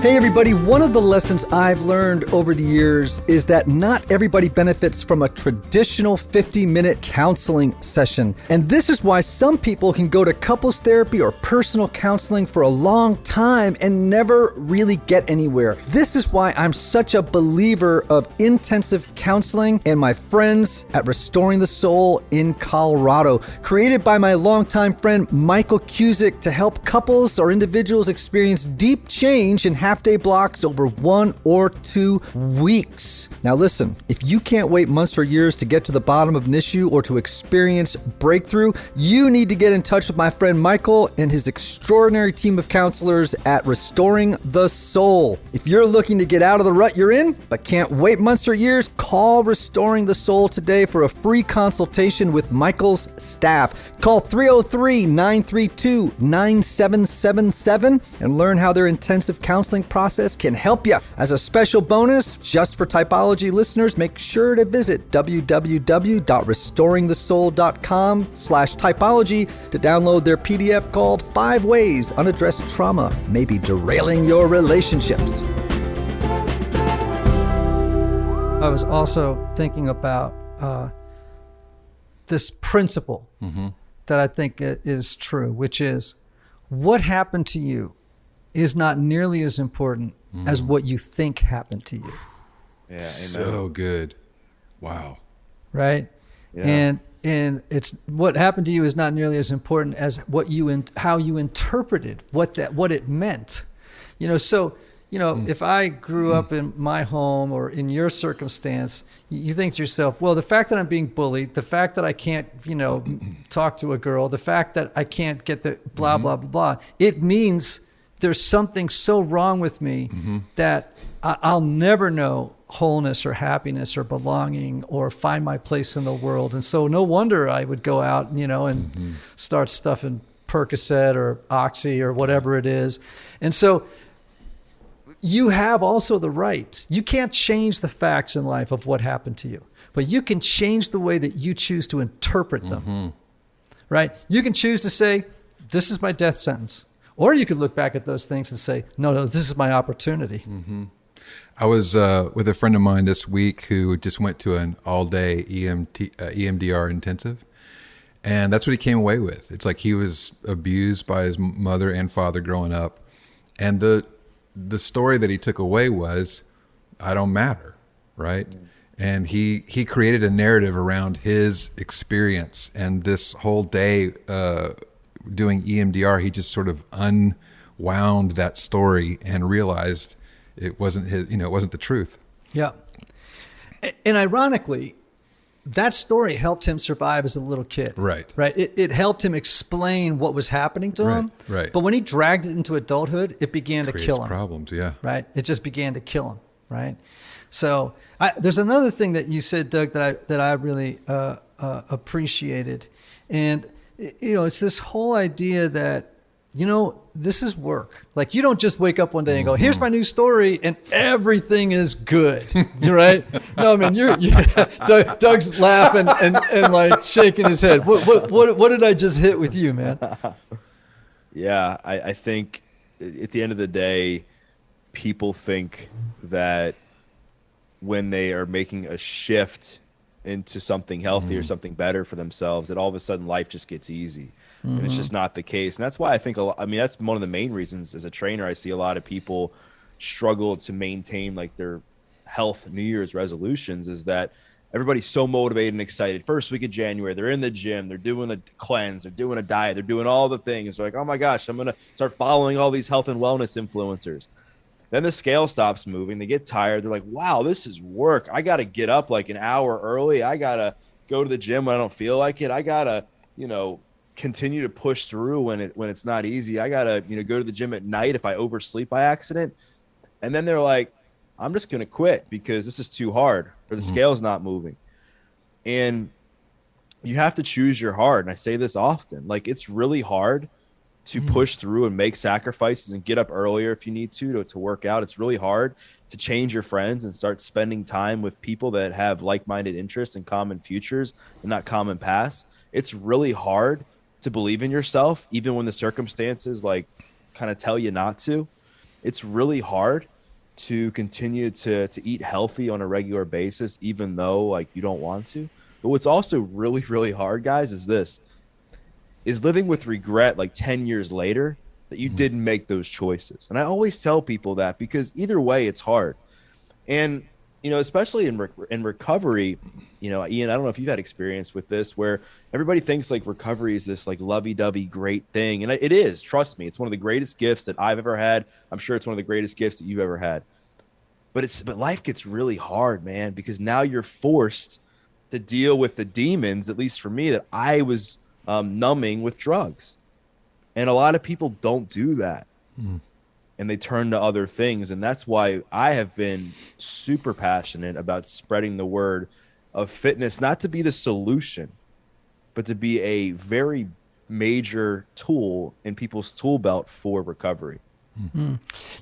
Hey everybody, one of the lessons I've learned over the years is that not everybody benefits from a traditional 50-minute counseling session. And this is why some people can go to couples therapy or personal counseling for a long time and never really get anywhere. This is why I'm such a believer of intensive counseling and my friends at Restoring the Soul in Colorado, created by my longtime friend Michael Cusick to help couples or individuals experience deep change in half-day blocks over 1 or 2 weeks. Now listen, if you can't wait months or years to get to the bottom of an issue or to experience breakthrough, you need to get in touch with my friend Michael and his extraordinary team of counselors at Restoring the Soul. If you're looking to get out of the rut you're in, but can't wait months or years, call Restoring the Soul today for a free consultation with Michael's staff. Call 303-932-9777 and learn how their intensive counseling process can help you. As a special bonus, just for Typology listeners, make sure to visit www.restoringthesoul.com/typology to download their PDF called 5 Ways Unaddressed Trauma May Be Derailing Your Relationships. I was also thinking about this principle that I think is true, which is what happened to you is not nearly as important as what you think happened to you. Yeah, amen. So good. Wow. Right? Yeah. And it's what happened to you is not nearly as important as how you interpreted what it meant. You know, so if I grew up in my home or in your circumstance, you think to yourself, well, the fact that I'm being bullied, the fact that I can't, talk to a girl, the fact that I can't get the blah, blah, blah, blah, it means there's something so wrong with me that I'll never know wholeness or happiness or belonging or find my place in the world. And so no wonder I would go out, and start stuffing Percocet or Oxy or whatever it is. And so you have also the right. You can't change the facts in life of what happened to you, but you can change the way that you choose to interpret them, right? You can choose to say, this is my death sentence. Or you could look back at those things and say, no, this is my opportunity. I was with a friend of mine this week who just went to an all-day EMDR intensive. And that's what he came away with. It's like he was abused by his mother and father growing up. And the story that he took away was, I don't matter, right? And he created a narrative around his experience. And this whole day doing EMDR, he just sort of unwound that story and realized it wasn't it wasn't the truth. Yeah. And ironically, that story helped him survive as a little kid. Right. Right. It helped him explain what was happening to him. Right. But when he dragged it into adulthood, it began to kill him. Problems. Yeah. Right. It just began to kill him. Right. So there's another thing that you said, Doug, that I really appreciated. And, it's this whole idea that, this is work. Like, you don't just wake up one day and go, here's my new story, and everything is good. Right? No, I mean, Doug's laughing and like shaking his head. What did I just hit with you, man? Yeah, I think at the end of the day, people think that when they are making a shift into something healthy or something better for themselves, that all of a sudden life just gets easy. And it's just not the case. And that's why I think, that's one of the main reasons as a trainer, I see a lot of people struggle to maintain like their health New Year's resolutions, is that everybody's so motivated and excited. First week of January, they're in the gym, they're doing a cleanse, they're doing a diet, they're doing all the things. They're like, oh my gosh, I'm going to start following all these health and wellness influencers. Then the scale stops moving. They get tired. They're like, wow, this is work. I got to get up like an hour early. I got to go to the gym when I don't feel like it. I got to, continue to push through when it's not easy. I got to, go to the gym at night if I oversleep by accident. And then they're like, I'm just going to quit because this is too hard, or the scale's not moving. And you have to choose your heart. And I say this often, like, it's really hard to push through and make sacrifices and get up earlier if you need to work out. It's really hard to change your friends and start spending time with people that have like-minded interests and common futures and not common pasts. It's really hard to believe in yourself, even when the circumstances like kind of tell you not to. It's really hard to continue to eat healthy on a regular basis, even though like you don't want to. But what's also really, really hard, guys, is living with regret like 10 years later that you didn't make those choices. And I always tell people that, because either way it's hard. And, especially in recovery, Ian, I don't know if you've had experience with this, where everybody thinks like recovery is this like lovey-dovey great thing. And it is, trust me, it's one of the greatest gifts that I've ever had. I'm sure it's one of the greatest gifts that you've ever had. But life gets really hard, man, because now you're forced to deal with the demons, at least for me, that I was numbing with drugs. And a lot of people don't do that. And they turn to other things. And that's why I have been super passionate about spreading the word of fitness, not to be the solution, but to be a very major tool in people's tool belt for recovery.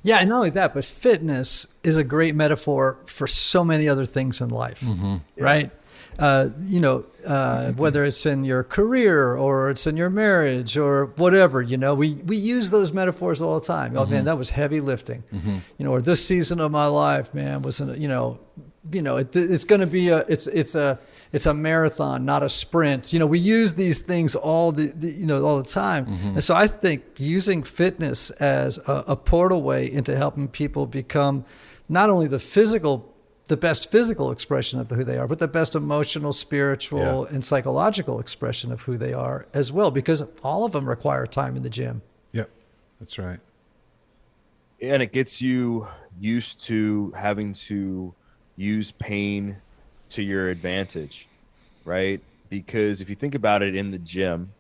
Yeah, and not only that, but fitness is a great metaphor for so many other things in life, right? Whether it's in your career or it's in your marriage or whatever, we use those metaphors all the time. Oh man, that was heavy lifting, or this season of my life, man, was it's going to be it's a marathon, not a sprint. We use these things all the time. And so I think using fitness as a portal way into helping people become not only the best physical expression of who they are, but the best emotional, spiritual, and psychological expression of who they are as well, because all of them require time in the gym. Yep, that's right. And it gets you used to having to use pain to your advantage, right? Because if you think about it in the gym,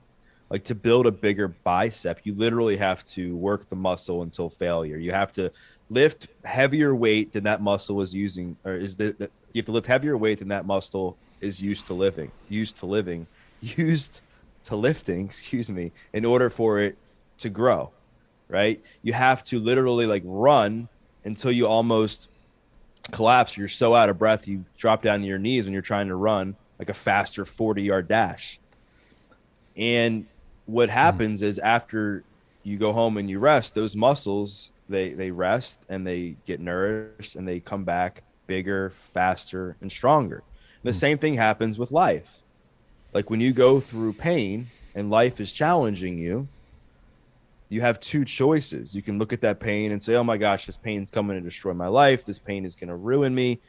like to build a bigger bicep, you literally have to work the muscle until failure. You have to lift heavier weight than that muscle is using, or you have to lift heavier weight than that muscle is used to lifting, excuse me, in order for it to grow, right? You have to literally like run until you almost collapse. You're so out of breath, you drop down to your knees when you're trying to run like a faster 40-yard dash. And what happens is after you go home and you rest, those muscles, they rest and they get nourished and they come back bigger, faster, and stronger. And the same thing happens with life. Like when you go through pain and life is challenging you, you have two choices. You can look at that pain and say, oh my gosh, this pain's coming to destroy my life. This pain is going to ruin me.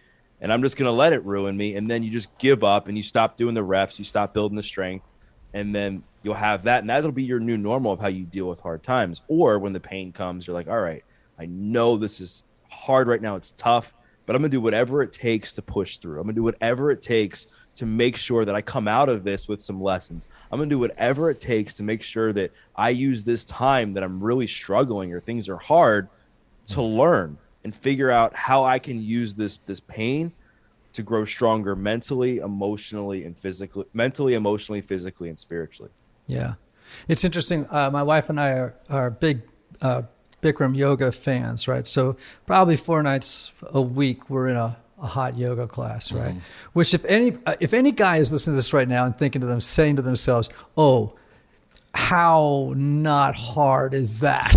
And I'm just going to let it ruin me. And then you just give up and you stop doing the reps. You stop building the strength. And then you'll have that. And that'll be your new normal of how you deal with hard times. Or when the pain comes, you're like, all right, I know this is hard right now. It's tough, but I'm going to do whatever it takes to push through. I'm going to do whatever it takes to make sure that I come out of this with some lessons. I'm going to do whatever it takes to make sure that I use this time that I'm really struggling or things are hard to learn and figure out how I can use this pain to grow stronger mentally, emotionally, and physically, and spiritually. Yeah. It's interesting. My wife and I are big Bikram yoga fans, right? So probably 4 nights a week we're in a hot yoga class, right? Which if any guy is listening to this right now and saying to themselves, oh, how not hard is that?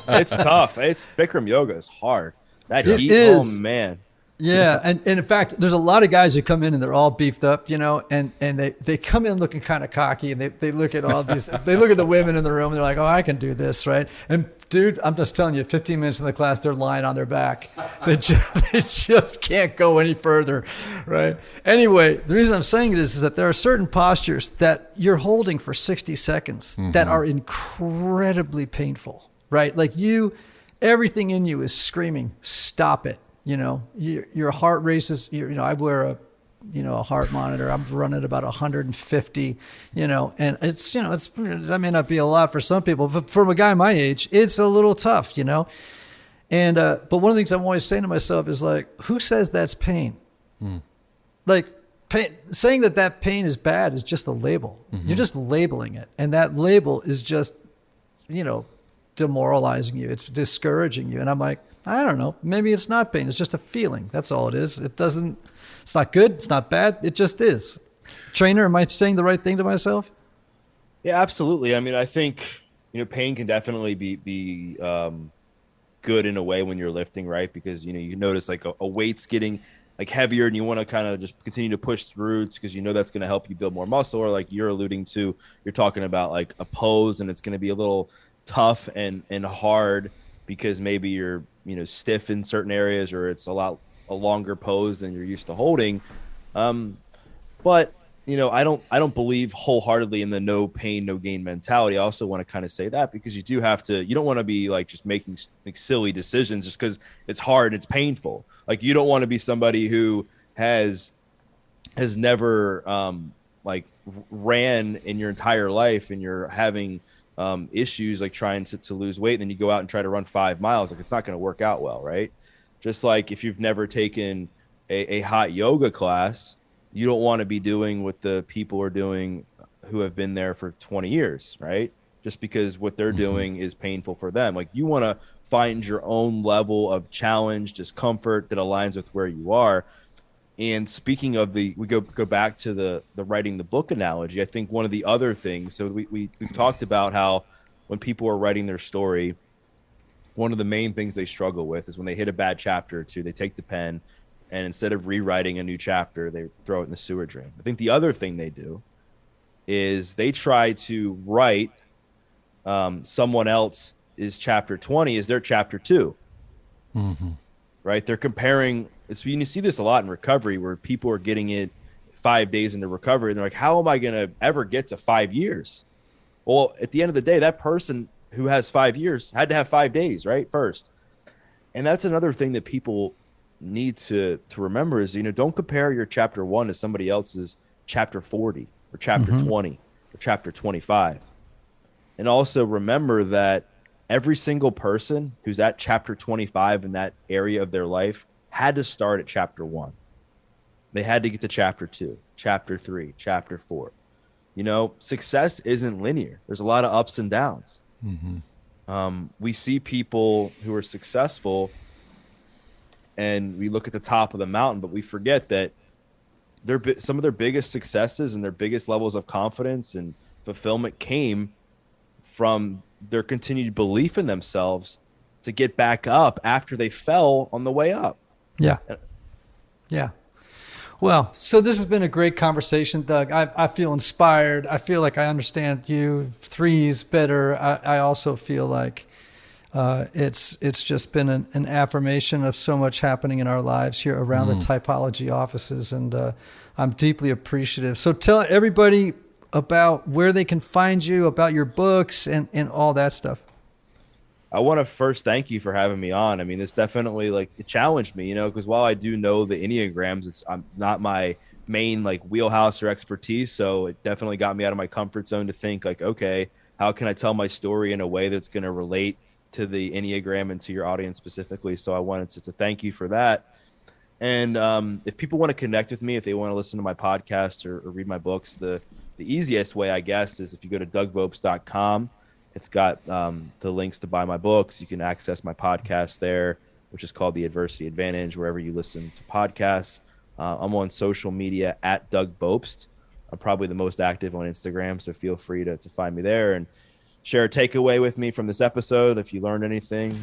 It's tough. Bikram yoga is hard. That it heat, is. Oh man. Yeah, and in fact, there's a lot of guys who come in and they're all beefed up, and they come in looking kind of cocky, and they look at all these, they look at the women in the room, and they're like, oh, I can do this, right? And dude, I'm just telling you, 15 minutes in the class, they're lying on their back. They just can't go any further, right? Anyway, the reason I'm saying it is that there are certain postures that you're holding for 60 seconds that are incredibly painful, right? Like everything in you is screaming, stop it. Your heart races. I wear a heart monitor. I'm running about 150. And it's that may not be a lot for some people, but for a guy my age, it's a little tough. And but one of the things I'm always saying to myself is like, who says that's pain? Like saying that pain is bad is just a label. You're just labeling it, and that label is just demoralizing you. It's discouraging you. And I'm like, I don't know. Maybe it's not pain. It's just a feeling. That's all it is. It's not good. It's not bad. It just is. Trainer, am I saying the right thing to myself? Yeah, absolutely. I mean, I think, pain can definitely be good in a way when you're lifting, right? Because, you notice like a weight's getting like heavier and you want to kind of just continue to push through because that's going to help you build more muscle, or like you're alluding to, you're talking about like a pose and it's going to be a little tough and hard because maybe you're stiff in certain areas, or it's a longer pose than you're used to holding. But I don't believe wholeheartedly in the no pain, no gain mentality. I also want to kind of say that because you don't want to be like just making like silly decisions just because it's hard, it's painful. Like you don't want to be somebody who has never like ran in your entire life and you're having issues like trying to lose weight, and then you go out and try to run 5 miles. Like it's not going to work out well, right? Just like if you've never taken a hot yoga class, you don't want to be doing what the people are doing who have been there for 20 years, right? Just because what they're doing is painful for them. Like you want to find your own level of challenge, discomfort that aligns with where you are. And speaking of we go back to the writing the book analogy, I think one of the other things, so we've talked about how when people are writing their story, one of the main things they struggle with is when they hit a bad chapter or two, they take the pen and instead of rewriting a new chapter, they throw it in the sewer drain. I think the other thing they do is they try to write someone else's chapter 20 as their chapter 2. Right? They're comparing. You see this a lot in recovery where people are getting it 5 days into recovery and they're like, how am I going to ever get to 5 years? Well, at the end of the day, that person who has 5 years had to have 5 days, right? First. And that's another thing that people need to remember is, don't compare your chapter 1 to somebody else's chapter 40 or chapter 20 or chapter 25. And also remember that every single person who's at chapter 25 in that area of their life had to start at chapter 1. They had to get to chapter 2, chapter 3, chapter 4. Success isn't linear. There's a lot of ups and downs. We see people who are successful and we look at the top of the mountain, but we forget that some of their biggest successes and their biggest levels of confidence and fulfillment came from their continued belief in themselves to get back up after they fell on the way up. Yeah. Yeah. Well, so this has been a great conversation, Doug. I feel inspired. I feel like I understand you threes better. I also feel like it's just been an affirmation of so much happening in our lives here around the typology offices, and I'm deeply appreciative. So tell everybody about where they can find you, about your books, and all that stuff. I want to first thank you for having me on. I mean, this definitely it challenged me, because while I do know the Enneagrams, I'm not my main wheelhouse or expertise. So it definitely got me out of my comfort zone to think okay, how can I tell my story in a way that's going to relate to the Enneagram and to your audience specifically? So I wanted to thank you for that. And if people want to connect with me, if they want to listen to my podcast or read my books, the easiest way, I guess, is if you go to dougbopst.com. It's got the links to buy my books. You can access my podcast there, which is called The Adversity Advantage, wherever you listen to podcasts. I'm on social media at Doug Bopst. I'm probably the most active on Instagram, so feel free to find me there and share a takeaway with me from this episode. If you learned anything,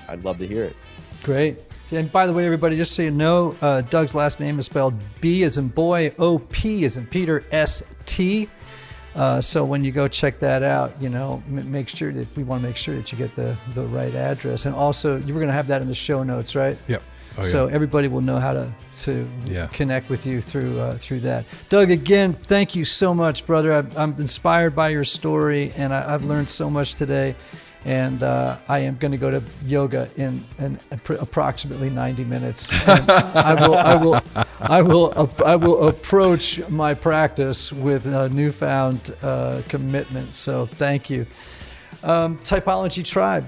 I'd love to hear it. Great. And by the way, everybody, just so you know, Doug's last name is spelled B as in boy, O-P as in Peter, S-T. So when you go check that out, we want to make sure that you get the right address. And also, you were going to have that in the show notes, right? Yep. Oh, yeah. So everybody will know how to connect with you through that. Doug, again, thank you so much, brother. I'm inspired by your story, and I've learned so much today. And I am going to go to yoga in approximately 90 minutes. And I will approach my practice with a newfound commitment. So thank you. Typology Tribe,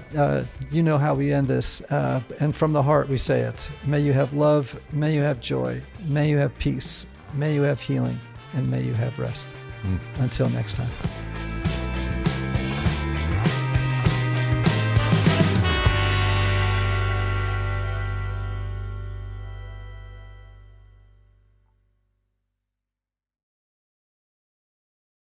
you know how we end this. And from the heart we say it. May you have love. May you have joy. May you have peace. May you have healing. And may you have rest. Until next time.